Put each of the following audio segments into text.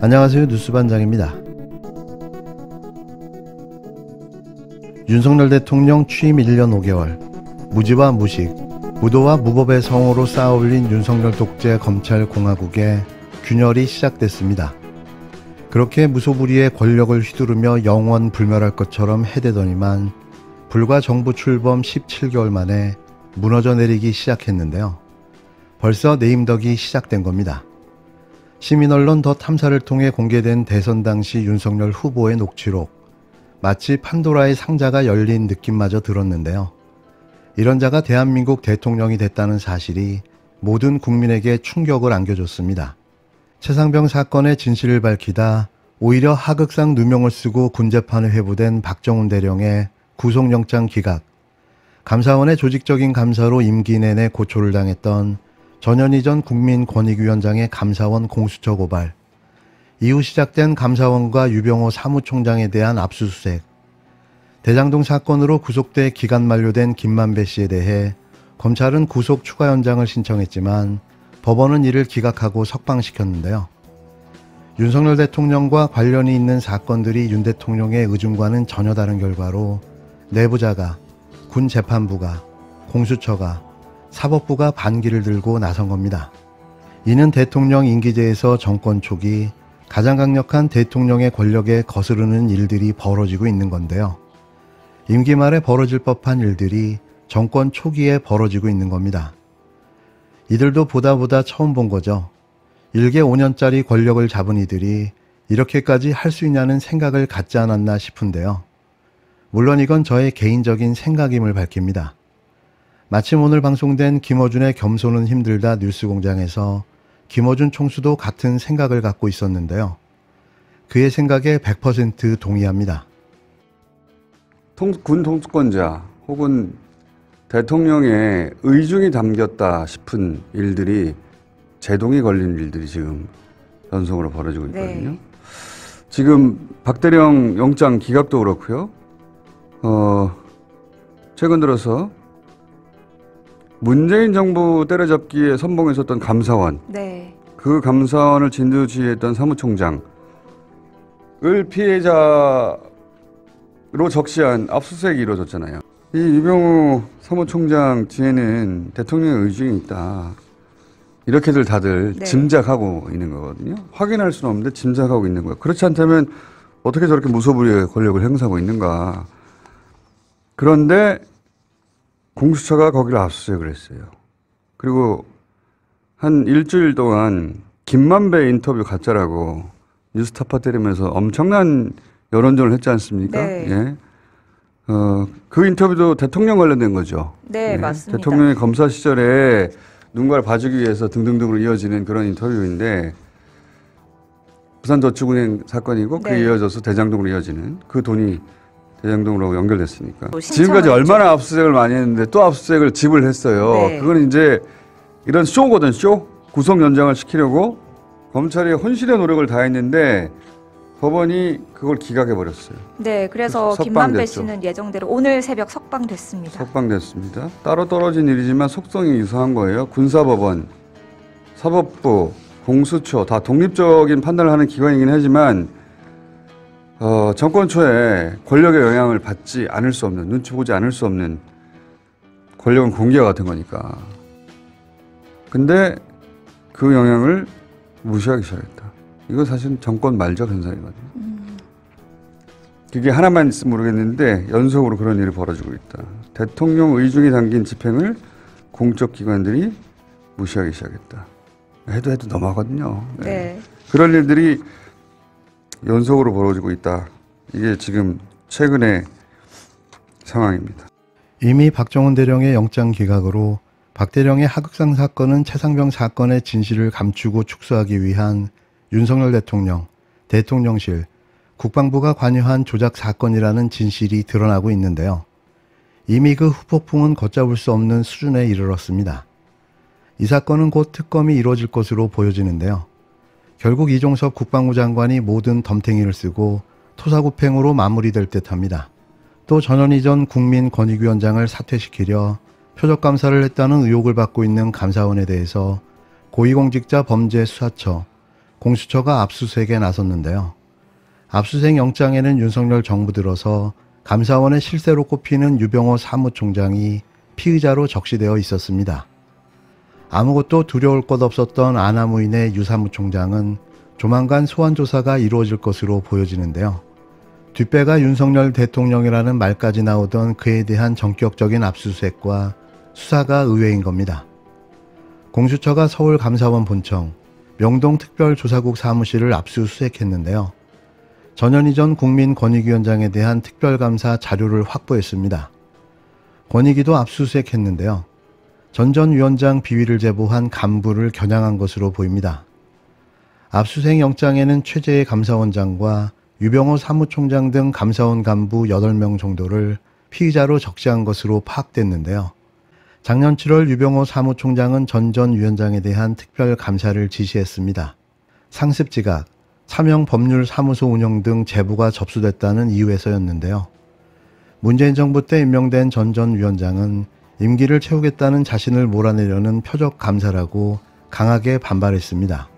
안녕하세요. 뉴스반장입니다. 윤석열 대통령 취임 1년 5개월, 무지와 무식, 무도와 무법의 성으로 쌓아올린 윤석열 독재 검찰 공화국의 균열이 시작됐습니다. 그렇게 무소불위의 권력을 휘두르며 영원 불멸할 것처럼 해대더니만 불과 정부 출범 17개월 만에 무너져 내리기 시작했는데요. 벌써 내임덕이 시작된 겁니다. 시민언론 더 탐사를 통해 공개된 대선 당시 윤석열 후보의 녹취록, 마치 판도라의 상자가 열린 느낌마저 들었는데요. 이런 자가 대한민국 대통령이 됐다는 사실이 모든 국민에게 충격을 안겨줬습니다. 최상병 사건의 진실을 밝히다 오히려 하극상 누명을 쓰고 군재판에 회부된 박정훈 대령의 구속영장 기각, 감사원의 조직적인 감사로 임기 내내 고초를 당했던 전현희 전 국민권익위원장의 감사원 공수처 고발, 이후 시작된 감사원과 유병호 사무총장에 대한 압수수색, 대장동 사건으로 구속돼 기간 만료된 김만배 씨에 대해 검찰은 구속 추가 연장을 신청했지만 법원은 이를 기각하고 석방시켰는데요. 윤석열 대통령과 관련이 있는 사건들이 윤 대통령의 의중과는 전혀 다른 결과로 내부자가, 군 재판부가, 공수처가, 사법부가 반기를 들고 나선 겁니다. 이는 대통령 임기제에서 정권 초기 가장 강력한 대통령의 권력에 거스르는 일들이 벌어지고 있는 건데요. 임기 말에 벌어질 법한 일들이 정권 초기에 벌어지고 있는 겁니다. 이들도 보다 처음 본 거죠. 일개 5년짜리 권력을 잡은 이들이 이렇게까지 할 수 있냐는 생각을 갖지 않았나 싶은데요. 물론 이건 저의 개인적인 생각임을 밝힙니다. 마침 오늘 방송된 김어준의 겸손은 힘들다 뉴스공장에서 김어준 총수도 같은 생각을 갖고 있었는데요. 그의 생각에 100% 동의합니다. 군 통수권자 혹은 대통령의 의중이 담겼다 싶은 일들이 제동이 걸린 일들이 지금 연속으로 벌어지고 있거든요. 네. 지금 박대령 영장 기각도 그렇고요. 최근 들어서 문재인 정부 때려잡기에 선봉했었던 감사원, 네. 그 감사원을 진두지휘했던 사무총장을 피해자로 적시한 압수수색이 이루어졌잖아요. 이 유병호 사무총장 뒤에는 대통령의 의중이 있다. 이렇게들 다들 네. 짐작하고 있는 거거든요. 확인할 수는 없는데 짐작하고 있는 거예요. 그렇지 않다면 어떻게 저렇게 무소불위의 권력을 행사하고 있는가. 그런데 공수처가 거기를 압수수색을 했어요. 그리고 한 일주일 동안 김만배 인터뷰 가짜라고 뉴스타파 때리면서 엄청난 여론전을 했지 않습니까? 네. 예. 그 인터뷰도 대통령 관련된 거죠. 네, 예. 맞습니다. 대통령의 검사 시절에 누군가를 봐주기 위해서 등등등으로 이어지는 그런 인터뷰인데 부산저축은행 사건이고 네. 그게 이어져서 대장동으로 이어지는 그 돈이 대장동으로 연결됐으니까. 지금까지 얼마나 압수수색을 많이 했는데 또 압수수색을 집을 했어요. 네. 그건 이제 이런 쇼거든, 쇼. 구속 연장을 시키려고 검찰이 혼신의 노력을 다했는데 법원이 그걸 기각해버렸어요. 네, 그래서 김만배 씨는 예정대로 오늘 새벽 석방됐습니다. 석방됐습니다. 따로 떨어진 일이지만 속성이 유사한 거예요. 군사법원, 사법부, 공수처 다 독립적인 판단을 하는 기관이긴 하지만 정권 초에 권력의 영향을 받지 않을 수 없는, 눈치 보지 않을 수 없는 권력은 공기와 같은 거니까. 근데 그 영향을 무시하기 시작했다. 이거 사실 정권 말적 현상이거든요. 그게 하나만 있으면 모르겠는데 연속으로 그런 일이 벌어지고 있다. 대통령 의중이 담긴 집행을 공적 기관들이 무시하기 시작했다. 해도 너무하거든요. 네. 네. 그런 일들이 연속으로 벌어지고 있다. 이게 지금 최근의 상황입니다. 이미 박정훈 대령의 영장 기각으로 박 대령의 하극상 사건은 최상병 사건의 진실을 감추고 축소하기 위한 윤석열 대통령, 대통령실, 국방부가 관여한 조작 사건이라는 진실이 드러나고 있는데요. 이미 그 후폭풍은 걷잡을 수 없는 수준에 이르렀습니다. 이 사건은 곧 특검이 이루어질 것으로 보여지는데요. 결국 이종섭 국방부 장관이 모든 덤탱이를 쓰고 토사구팽으로 마무리될 듯합니다. 또 전현희 전 국민권익위원장을 사퇴시키려 표적감사를 했다는 의혹을 받고 있는 감사원에 대해서 고위공직자 범죄수사처, 공수처가 압수수색에 나섰는데요. 압수수색 영장에는 윤석열 정부 들어서 감사원의 실세로 꼽히는 유병호 사무총장이 피의자로 적시되어 있었습니다. 아무것도 두려울 것 없었던 아나무인의 유 사무총장은 조만간 소환조사가 이루어질 것으로 보여지는데요. 뒷배가 윤석열 대통령이라는 말까지 나오던 그에 대한 전격적인 압수수색과 수사가 의외인 겁니다. 공수처가 서울감사원 본청, 명동특별조사국 사무실을 압수수색했는데요. 전현희 전 국민권익위원장에 대한 특별감사 자료를 확보했습니다. 권익위도 압수수색했는데요. 전 위원장 비위를 제보한 간부를 겨냥한 것으로 보입니다. 압수수색 영장에는 최재해 감사원장과 유병호 사무총장 등 감사원 간부 8명 정도를 피의자로 적시한 것으로 파악됐는데요. 작년 7월 유병호 사무총장은 전 위원장에 대한 특별감사를 지시했습니다. 상습지각, 차명법률사무소 운영 등 제보가 접수됐다는 이유에서였는데요. 문재인 정부 때 임명된 전 위원장은 임기를 채우겠다는 자신을 몰아내려는 표적감사라고 강하게 반발했습니다.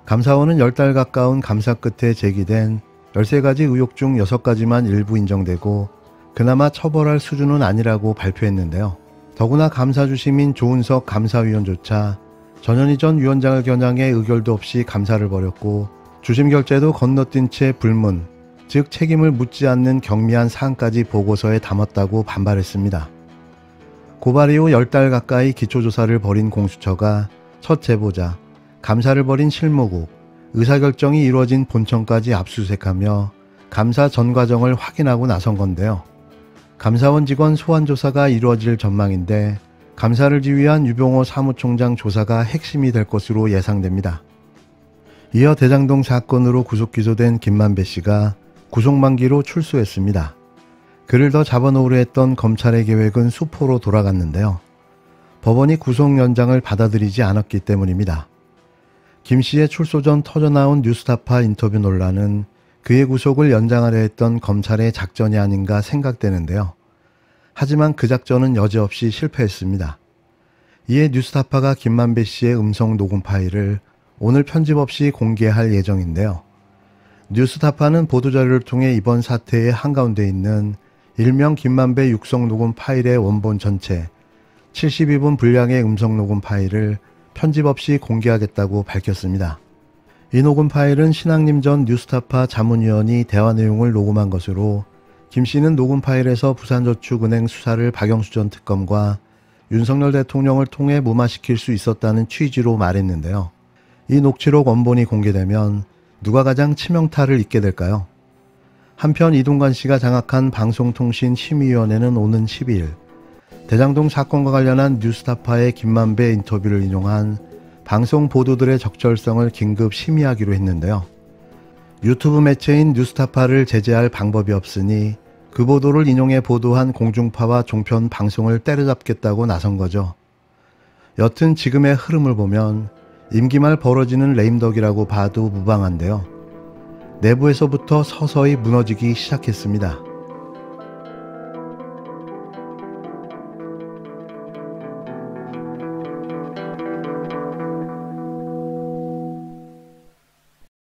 감사원은 10달 가까운 감사 끝에 제기된 13가지 의혹 중 6가지만 일부 인정되고 그나마 처벌할 수준은 아니라고 발표했는데요. 더구나 감사주심인 조은석 감사위원조차 전현희 전 위원장을 겨냥해 의결도 없이 감사를 벌였고 주심 결재도 건너뛴 채 불문, 즉 책임을 묻지 않는 경미한 사안까지 보고서에 담았다고 반발했습니다. 고발 이후 10달 가까이 기초조사를 벌인 공수처가 첫 제보자, 감사를 벌인 실무국, 의사결정이 이루어진 본청까지 압수수색하며 감사 전 과정을 확인하고 나선 건데요. 감사원 직원 소환조사가 이루어질 전망인데 감사를 지휘한 유병호 사무총장 조사가 핵심이 될 것으로 예상됩니다. 이어 대장동 사건으로 구속 기소된 김만배 씨가 구속 만기로 출소했습니다. 그를 더 잡아놓으려 했던 검찰의 계획은 수포로 돌아갔는데요. 법원이 구속 연장을 받아들이지 않았기 때문입니다. 김 씨의 출소 전 터져나온 뉴스타파 인터뷰 논란은 그의 구속을 연장하려 했던 검찰의 작전이 아닌가 생각되는데요. 하지만 그 작전은 여지없이 실패했습니다. 이에 뉴스타파가 김만배 씨의 음성 녹음 파일을 오늘 편집 없이 공개할 예정인데요. 뉴스타파는 보도자료를 통해 이번 사태의 한가운데 있는 일명 김만배 육성 녹음 파일의 원본 전체 72분 분량의 음성 녹음 파일을 편집 없이 공개하겠다고 밝혔습니다. 이 녹음 파일은 신학림 전 뉴스타파 자문위원이 대화 내용을 녹음한 것으로 김 씨는 녹음 파일에서 부산저축은행 수사를 박영수 전 특검과 윤석열 대통령을 통해 무마시킬 수 있었다는 취지로 말했는데요. 이 녹취록 원본이 공개되면 누가 가장 치명타를 입게 될까요? 한편 이동관 씨가 장악한 방송통신심의위원회는 오는 12일 대장동 사건과 관련한 뉴스타파의 김만배 인터뷰를 인용한 방송 보도들의 적절성을 긴급 심의하기로 했는데요. 유튜브 매체인 뉴스타파를 제재할 방법이 없으니 그 보도를 인용해 보도한 공중파와 종편 방송을 때려잡겠다고 나선 거죠. 여튼 지금의 흐름을 보면 임기 말 벌어지는 레임덕이라고 봐도 무방한데요. 내부에서부터 서서히 무너지기 시작했습니다.